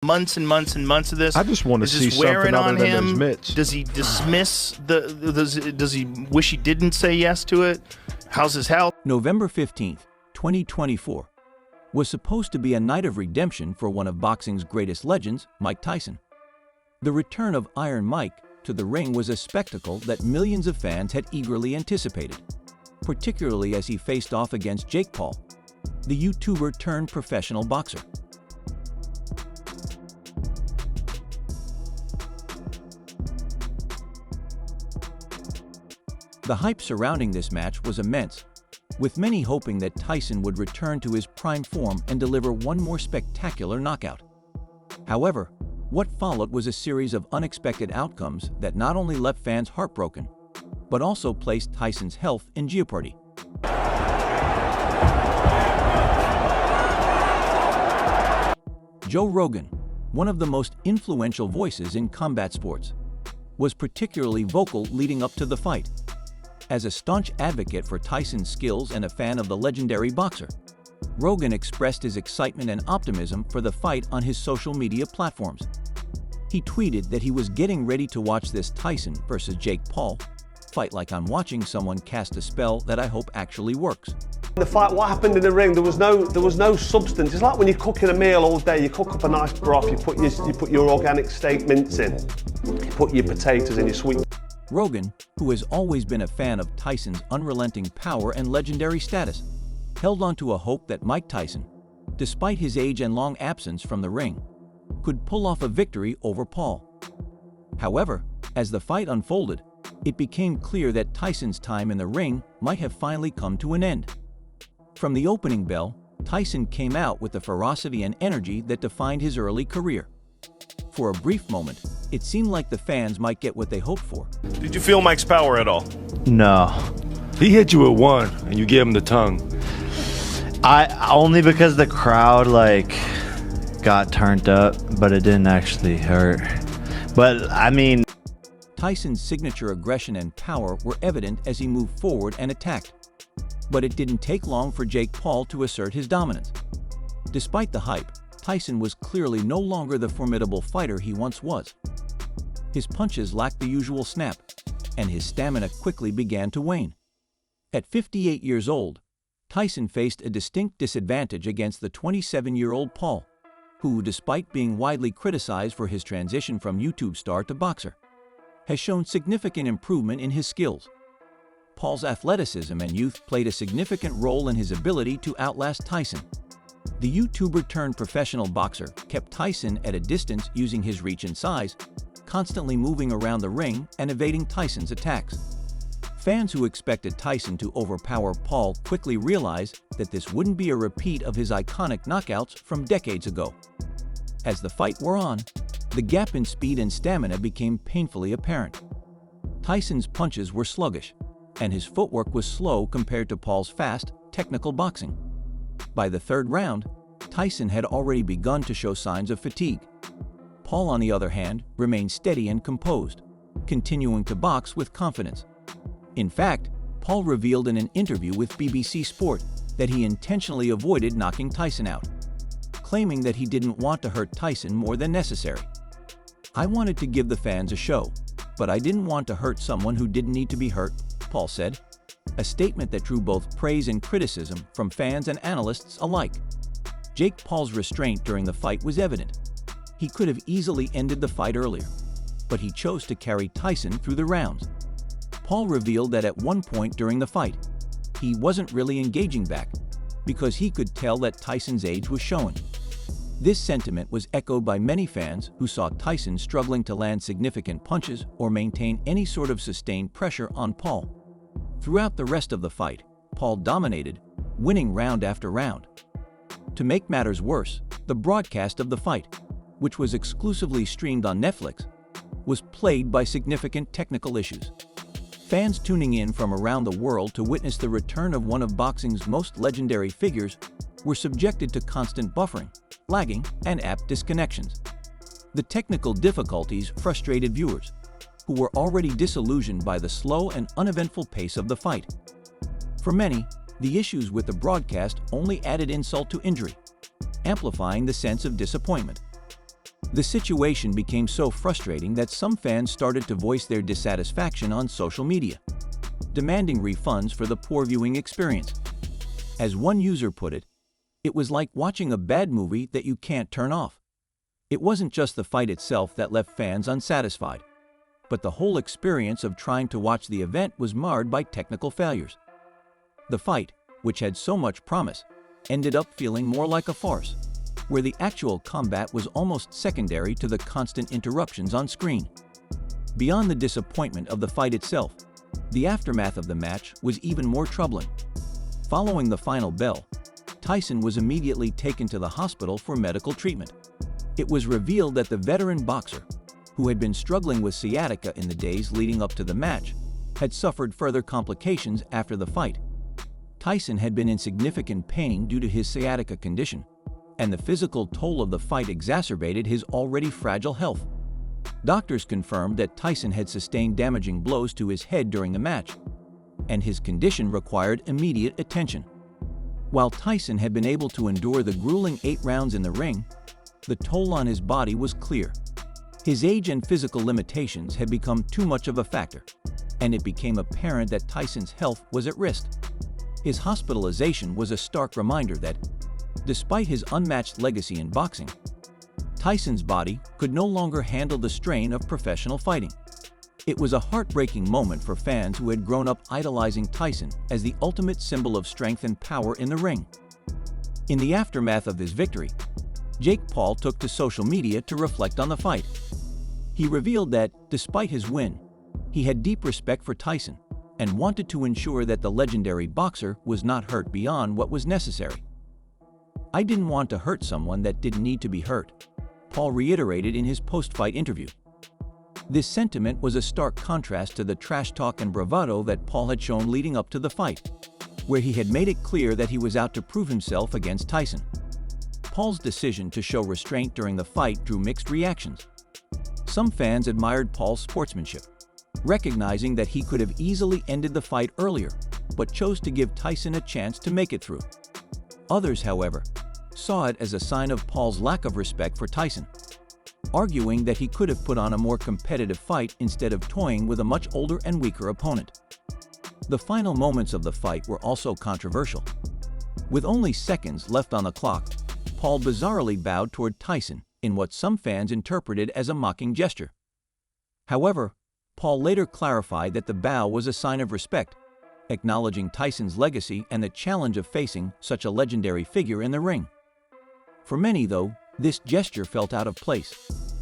months and months and months of this? I just want to see something other than those mitts. Does he dismiss does he wish he didn't say yes to it? How's his health? November 15th, 2024 was supposed to be a night of redemption for one of boxing's greatest legends, Mike Tyson. The return of Iron Mike to the ring was a spectacle that millions of fans had eagerly anticipated, particularly as he faced off against Jake Paul, the YouTuber turned professional boxer. The hype surrounding this match was immense, with many hoping that Tyson would return to his prime form and deliver one more spectacular knockout. However, what followed was a series of unexpected outcomes that not only left fans heartbroken, but also placed Tyson's health in jeopardy. Joe Rogan, one of the most influential voices in combat sports, was particularly vocal leading up to the fight. As a staunch advocate for Tyson's skills and a fan of the legendary boxer, Rogan expressed his excitement and optimism for the fight on his social media platforms. He tweeted that he was getting ready to watch this Tyson versus Jake Paul fight like I'm watching someone cast a spell that I hope actually works. The fight, what happened in the ring, there was no substance. It's like when you're cooking a meal all day, you cook up a nice broth, you put your organic steak mince in, you put your potatoes in, your sweet. Rogan, who has always been a fan of Tyson's unrelenting power and legendary status, held on to a hope that Mike Tyson, despite his age and long absence from the ring, could pull off a victory over Paul. However, as the fight unfolded, it became clear that Tyson's time in the ring might have finally come to an end. From the opening bell, Tyson came out with the ferocity and energy that defined his early career. For a brief moment, it seemed like the fans might get what they hoped for. Did you feel Mike's power at all? No. He hit you with one, and you gave him the tongue. Only because the crowd got turned up, but it didn't actually hurt. But I mean, Tyson's signature aggression and power were evident as he moved forward and attacked. But it didn't take long for Jake Paul to assert his dominance. Despite the hype, Tyson was clearly no longer the formidable fighter he once was. His punches lacked the usual snap, and his stamina quickly began to wane. At 58 years old, Tyson faced a distinct disadvantage against the 27-year-old Paul, who, despite being widely criticized for his transition from YouTube star to boxer, has shown significant improvement in his skills. Paul's athleticism and youth played a significant role in his ability to outlast Tyson. The YouTuber turned professional boxer kept Tyson at a distance using his reach and size, constantly moving around the ring and evading Tyson's attacks. Fans who expected Tyson to overpower Paul quickly realized that this wouldn't be a repeat of his iconic knockouts from decades ago. As the fight wore on, the gap in speed and stamina became painfully apparent. Tyson's punches were sluggish, and his footwork was slow compared to Paul's fast, technical boxing. By the third round, Tyson had already begun to show signs of fatigue. Paul, on the other hand, remained steady and composed, continuing to box with confidence. In fact, Paul revealed in an interview with BBC Sport that he intentionally avoided knocking Tyson out, claiming that he didn't want to hurt Tyson more than necessary. "I wanted to give the fans a show, but I didn't want to hurt someone who didn't need to be hurt," Paul said, a statement that drew both praise and criticism from fans and analysts alike. Jake Paul's restraint during the fight was evident. He could have easily ended the fight earlier, but he chose to carry Tyson through the rounds. Paul revealed that at one point during the fight, he wasn't really engaging back because he could tell that Tyson's age was showing. This sentiment was echoed by many fans who saw Tyson struggling to land significant punches or maintain any sort of sustained pressure on Paul. Throughout the rest of the fight, Paul dominated, winning round after round. To make matters worse, the broadcast of the fight, which was exclusively streamed on Netflix, was plagued by significant technical issues. Fans tuning in from around the world to witness the return of one of boxing's most legendary figures were subjected to constant buffering, lagging, and app disconnections. The technical difficulties frustrated viewers, who were already disillusioned by the slow and uneventful pace of the fight. For many, the issues with the broadcast only added insult to injury, amplifying the sense of disappointment. The situation became so frustrating that some fans started to voice their dissatisfaction on social media, demanding refunds for the poor viewing experience. As one user put it, "It was like watching a bad movie that you can't turn off." It wasn't just the fight itself that left fans unsatisfied, but the whole experience of trying to watch the event was marred by technical failures. The fight, which had so much promise, ended up feeling more like a farce, where the actual combat was almost secondary to the constant interruptions on screen. Beyond the disappointment of the fight itself, the aftermath of the match was even more troubling. Following the final bell, Tyson was immediately taken to the hospital for medical treatment. It was revealed that the veteran boxer, who had been struggling with sciatica in the days leading up to the match, had suffered further complications after the fight. Tyson had been in significant pain due to his sciatica condition, and the physical toll of the fight exacerbated his already fragile health. Doctors confirmed that Tyson had sustained damaging blows to his head during the match, and his condition required immediate attention. While Tyson had been able to endure the grueling 8 rounds in the ring, the toll on his body was clear. His age and physical limitations had become too much of a factor, and it became apparent that Tyson's health was at risk. His hospitalization was a stark reminder that, despite his unmatched legacy in boxing, Tyson's body could no longer handle the strain of professional fighting. It was a heartbreaking moment for fans who had grown up idolizing Tyson as the ultimate symbol of strength and power in the ring. In the aftermath of his victory, Jake Paul took to social media to reflect on the fight. He revealed that, despite his win, he had deep respect for Tyson and wanted to ensure that the legendary boxer was not hurt beyond what was necessary. "I didn't want to hurt someone that didn't need to be hurt," Paul reiterated in his post-fight interview. This sentiment was a stark contrast to the trash talk and bravado that Paul had shown leading up to the fight, where he had made it clear that he was out to prove himself against Tyson. Paul's decision to show restraint during the fight drew mixed reactions. Some fans admired Paul's sportsmanship, recognizing that he could have easily ended the fight earlier, but chose to give Tyson a chance to make it through. Others, however, saw it as a sign of Paul's lack of respect for Tyson, arguing that he could have put on a more competitive fight instead of toying with a much older and weaker opponent. The final moments of the fight were also controversial. With only seconds left on the clock, Paul bizarrely bowed toward Tyson in what some fans interpreted as a mocking gesture. However, Paul later clarified that the bow was a sign of respect, acknowledging Tyson's legacy and the challenge of facing such a legendary figure in the ring. For many, though, this gesture felt out of place,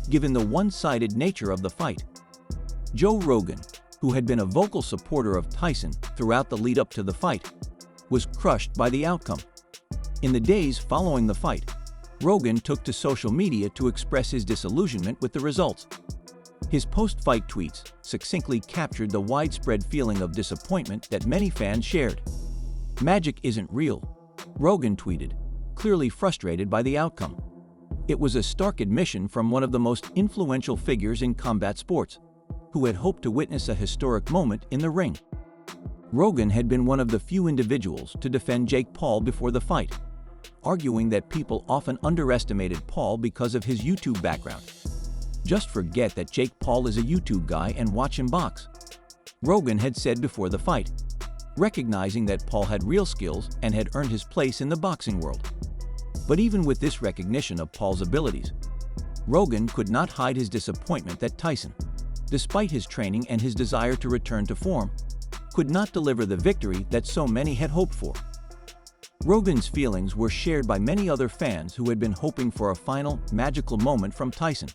given the one-sided nature of the fight. Joe Rogan, who had been a vocal supporter of Tyson throughout the lead-up to the fight, was crushed by the outcome. In the days following the fight, Rogan took to social media to express his disillusionment with the results. His post-fight tweets succinctly captured the widespread feeling of disappointment that many fans shared. "Magic isn't real," Rogan tweeted, clearly frustrated by the outcome. It was a stark admission from one of the most influential figures in combat sports, who had hoped to witness a historic moment in the ring. Rogan had been one of the few individuals to defend Jake Paul before the fight, arguing that people often underestimated Paul because of his YouTube background. "Just forget that Jake Paul is a YouTube guy and watch him box," Rogan had said before the fight, recognizing that Paul had real skills and had earned his place in the boxing world. But even with this recognition of Paul's abilities, Rogan could not hide his disappointment that Tyson, despite his training and his desire to return to form, could not deliver the victory that so many had hoped for. Rogan's feelings were shared by many other fans who had been hoping for a final, magical moment from Tyson.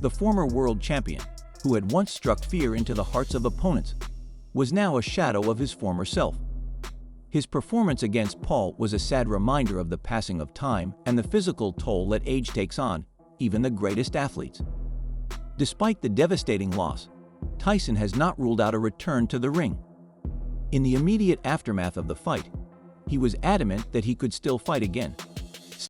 The former world champion, who had once struck fear into the hearts of opponents, was now a shadow of his former self. His performance against Paul was a sad reminder of the passing of time and the physical toll that age takes on even the greatest athletes. Despite the devastating loss, Tyson has not ruled out a return to the ring. In the immediate aftermath of the fight, he was adamant that he could still fight again,